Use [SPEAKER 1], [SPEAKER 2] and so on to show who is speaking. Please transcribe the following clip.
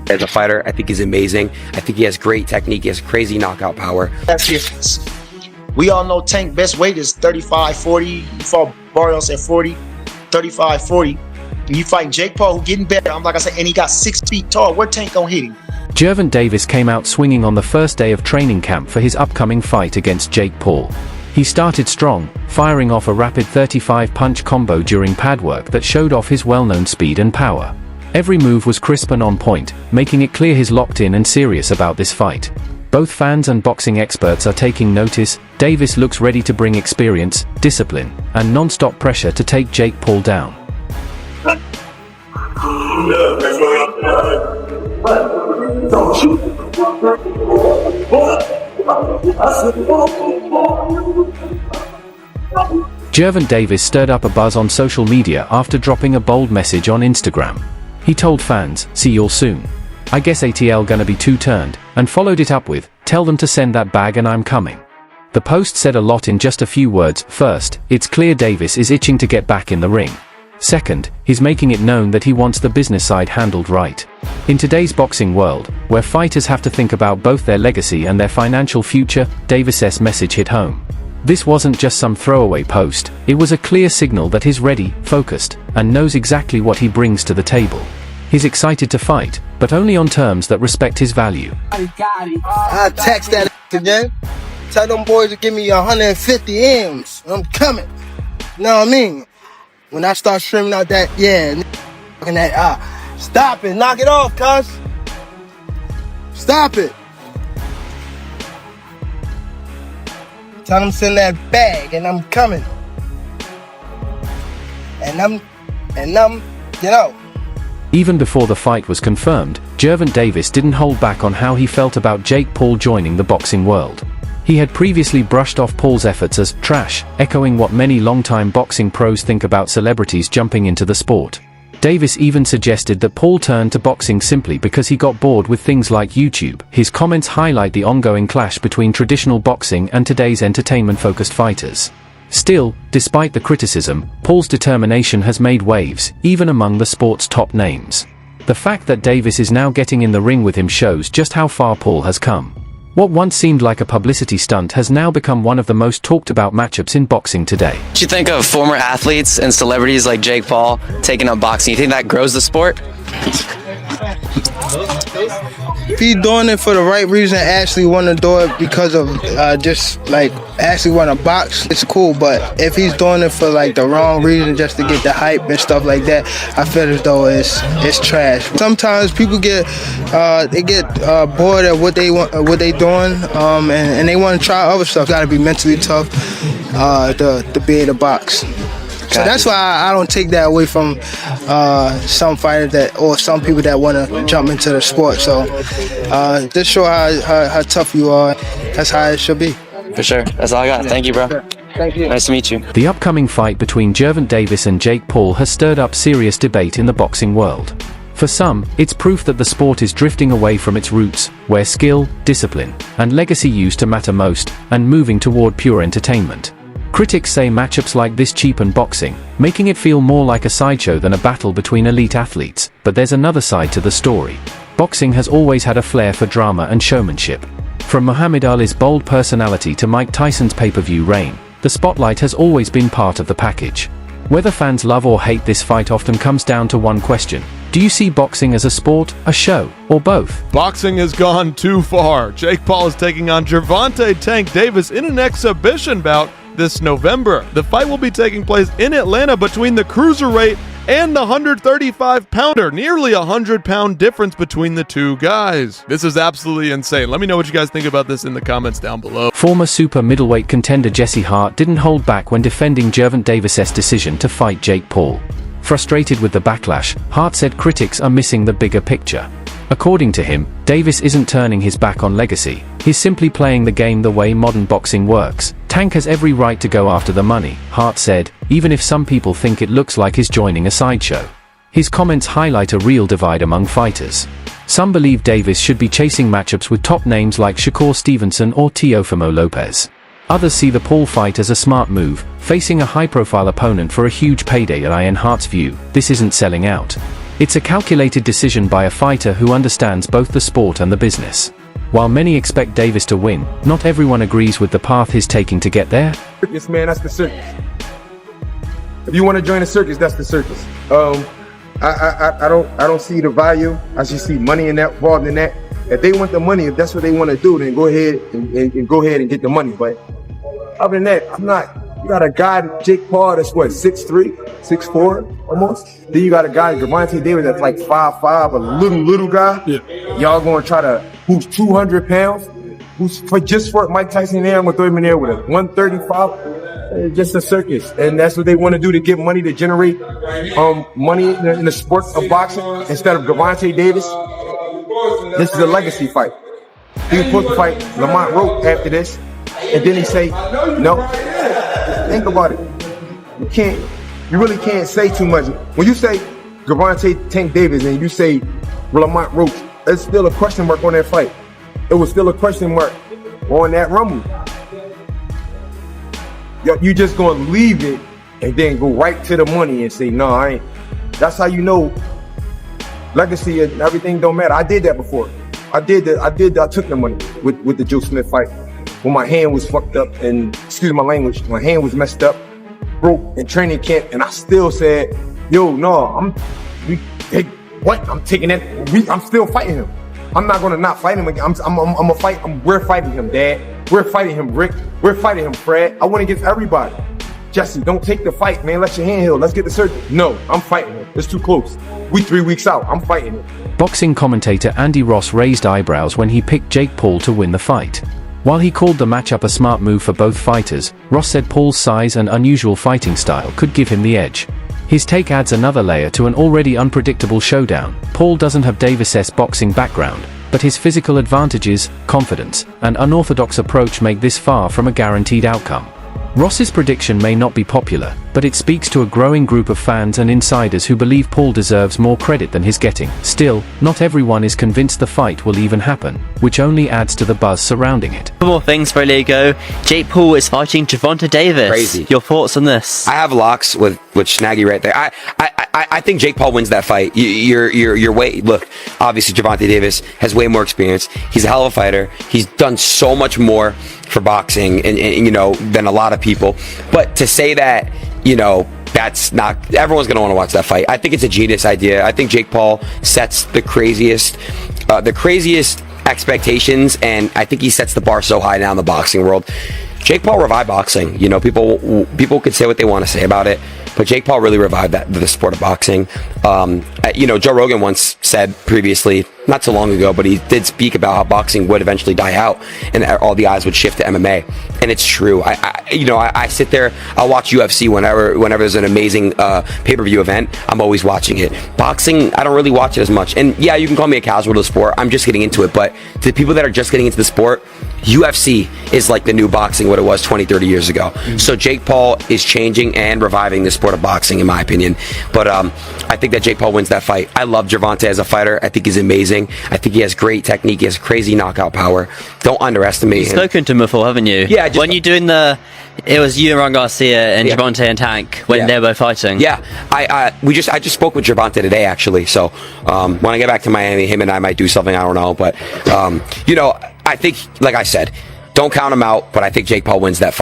[SPEAKER 1] As a fighter, I think he's amazing. I think he has great technique. He has crazy knockout power.
[SPEAKER 2] We all know Tank best weight is 35, 40. You fought Barrios at 40, 35, 40. And you fight Jake Paul, who getting better. I'm like I said, and he got 6 feet tall. Where Tank gonna hit him?
[SPEAKER 3] Gervonta Davis came out swinging on the first day of training camp for his upcoming fight against Jake Paul. He started strong, firing off a rapid 35-punch combo during pad work that showed off his well-known speed and power. Every move was crisp and on point, making it clear he's locked in and serious about this fight. Both fans and boxing experts are taking notice. Davis looks ready to bring experience, discipline, and non-stop pressure to take Jake Paul down. Gervonta Davis stirred up a buzz on social media after dropping a bold message on Instagram. He told fans, "See y'all soon. I guess ATL gonna be two-turned," and followed it up with, "Tell them to send that bag and I'm coming." The post said a lot in just a few words. First, it's clear Davis is itching to get back in the ring. Second, he's making it known that he wants the business side handled right. In today's boxing world, where fighters have to think about both their legacy and their financial future, Davis's message hit home. This wasn't just some throwaway post, it was a clear signal that he's ready, focused, and knows exactly what he brings to the table. He's excited to fight, but only on terms that respect his value.
[SPEAKER 4] I text that again. Tell them boys to give me 150 M's. I'm coming. You know what I mean? When I start streaming out that, stop it, knock it off, cuz. Stop it. Tell them to send that bag, and I'm coming. And I'm, you know.
[SPEAKER 3] Even before the fight was confirmed, Gervonta Davis didn't hold back on how he felt about Jake Paul joining the boxing world. He had previously brushed off Paul's efforts as trash, echoing what many longtime boxing pros think about celebrities jumping into the sport. Davis even suggested that Paul turned to boxing simply because he got bored with things like YouTube. His comments highlight the ongoing clash between traditional boxing and today's entertainment-focused fighters. Still, despite the criticism, Paul's determination has made waves, even among the sport's top names. The fact that Davis is now getting in the ring with him shows just how far Paul has come. What once seemed like a publicity stunt has now become one of the most talked about matchups in boxing today.
[SPEAKER 5] What you think of former athletes and celebrities like Jake Paul taking up boxing? You think that grows the sport?
[SPEAKER 4] If he's doing it for the right reason, actually want to do it because of just like actually want to box, it's cool. But if he's doing it for like the wrong reason, just to get the hype and stuff like that, I feel as though it's trash. Sometimes people get bored at what they doing, and they want to try other stuff. Got to be mentally tough to be able to box. So that's why I don't take that away from some fighters or some people that want to jump into the sport. So just show how tough you are. That's how it should be.
[SPEAKER 5] For sure. That's all I got. Thank you, bro.
[SPEAKER 4] Thank you.
[SPEAKER 5] Nice to meet you.
[SPEAKER 3] The upcoming fight between Gervonta Davis and Jake Paul has stirred up serious debate in the boxing world. For some, it's proof that the sport is drifting away from its roots, where skill, discipline, and legacy used to matter most, and moving toward pure entertainment. Critics say matchups like this cheapen boxing, making it feel more like a sideshow than a battle between elite athletes. But there's another side to the story. Boxing has always had a flair for drama and showmanship. From Muhammad Ali's bold personality to Mike Tyson's pay-per-view reign, the spotlight has always been part of the package. Whether fans love or hate this fight often comes down to one question. Do you see boxing as a sport, a show, or both?
[SPEAKER 6] Boxing has gone too far. Jake Paul is taking on Gervonta "Tank" Davis in an exhibition bout this November. The fight will be taking place in Atlanta between the cruiserweight and the 135-pounder. Nearly 100-pound difference between the two guys. This is absolutely insane. Let me know what you guys think about this in the comments down below.
[SPEAKER 3] Former super middleweight contender Jesse Hart didn't hold back when defending Gervonta Davis's decision to fight Jake Paul. Frustrated with the backlash, Hart said critics are missing the bigger picture. According to him, Davis isn't turning his back on legacy, he's simply playing the game the way modern boxing works. Tank has every right to go after the money, Hart said, even if some people think it looks like he's joining a sideshow. His comments highlight a real divide among fighters. Some believe Davis should be chasing matchups with top names like Shakur Stevenson or Teofimo Lopez. Others see the Paul fight as a smart move, facing a high-profile opponent for a huge payday. In Hart's view, this isn't selling out. It's a calculated decision by a fighter who understands both the sport and the business. While many expect Davis to win, not everyone agrees with the path he's taking to get there.
[SPEAKER 7] Circus, man, that's the circus. If you want to join the circus, that's the circus. I don't see the value. I just see money involved in that. If they want the money, if that's what they want to do, then go ahead and go ahead and get the money. But other than that, I'm not. You got a guy, Jake Paul, that's what, 6'3", 6'4", almost. Then you got a guy, Gervonta Davis, that's like 5'5", a little guy. Yeah. Y'all gonna try to, who's 200 pounds, who's just for Mike Tyson there, I'm gonna throw him in there with a 135. It's just a circus, and that's what they want to do, to get money, to generate money in the sport of boxing instead of Gervonta Davis. This is a legacy fight. He was supposed to fight Lamont Rope after this, and then he say, no. Think about it. You really can't say too much. When you say Gervonta Tank Davis and you say Lamont Roach, there's still a question mark on that fight. It was still a question mark on that rumble. You just gonna leave it and then go right to the money and say, no, I ain't. That's how you know legacy and everything don't matter. I did that before. I took the money with the Joe Smith fight. When my hand was fucked up and, excuse my language, my hand was messed up, broke in training camp, and I still said, yo, no, I'm taking that, I'm still fighting him. I'm not gonna not fight him again. We're fighting him, Dad. We're fighting him, Rick. We're fighting him, Fred. I went against everybody. Jesse, don't take the fight, man. Let your hand heal. Let's get the surgery. No, I'm fighting him. It's too close. We 3 weeks out. I'm fighting him.
[SPEAKER 3] Boxing commentator Andy Ross raised eyebrows when he picked Jake Paul to win the fight. While he called the matchup a smart move for both fighters, Ross said Paul's size and unusual fighting style could give him the edge. His take adds another layer to an already unpredictable showdown. Paul doesn't have Davis's boxing background, but his physical advantages, confidence, and unorthodox approach make this far from a guaranteed outcome. Ross's prediction may not be popular, but it speaks to a growing group of fans and insiders who believe Paul deserves more credit than he's getting. Still, not everyone is convinced the fight will even happen, which only adds to the buzz surrounding it.
[SPEAKER 8] Couple more things for Lego. Jake Paul is fighting Gervonta Davis.
[SPEAKER 1] Crazy.
[SPEAKER 8] Your thoughts on this?
[SPEAKER 1] I have locks with Snaggy right there. I think Jake Paul wins that fight. You're way, look, obviously Gervonta Davis has way more experience. He's a hell of a fighter. He's done so much more for boxing and you know, than a lot of people. But to say that, you know, that's not, everyone's going to want to watch that fight. I think it's a genius idea. I think Jake Paul sets the craziest expectations, and I think he sets the bar so high now in the boxing world. Jake Paul revived boxing. You know, people could say what they want to say about it, but Jake Paul really revived the sport of boxing. You know, Joe Rogan once said previously, not so long ago, but he did speak about how boxing would eventually die out and all the eyes would shift to MMA. And it's true. I sit there, I'll watch UFC whenever there's an amazing pay-per-view event. I'm always watching it. Boxing, I don't really watch it as much. And yeah, you can call me a casual to the sport. I'm just getting into it. But to the people that are just getting into the sport, UFC is like the new boxing, what it was 20, 30 years ago. Mm-hmm. So Jake Paul is changing and reviving the sport of boxing, in my opinion. But I think that Jake Paul wins that fight. I love Gervonta as a fighter. I think he's amazing. I think he has great technique. He has crazy knockout power. Don't underestimate him.
[SPEAKER 8] You've spoken to him before, haven't you?
[SPEAKER 1] Yeah.
[SPEAKER 8] When you're doing it was you and Ron Garcia and Gervonta and Tank when they were both fighting. Yeah.
[SPEAKER 1] I just spoke with Gervonta today, actually. So when I get back to Miami, him and I might do something. I don't know. But, you know, I think, like I said, don't count him out. But I think Jake Paul wins that fight.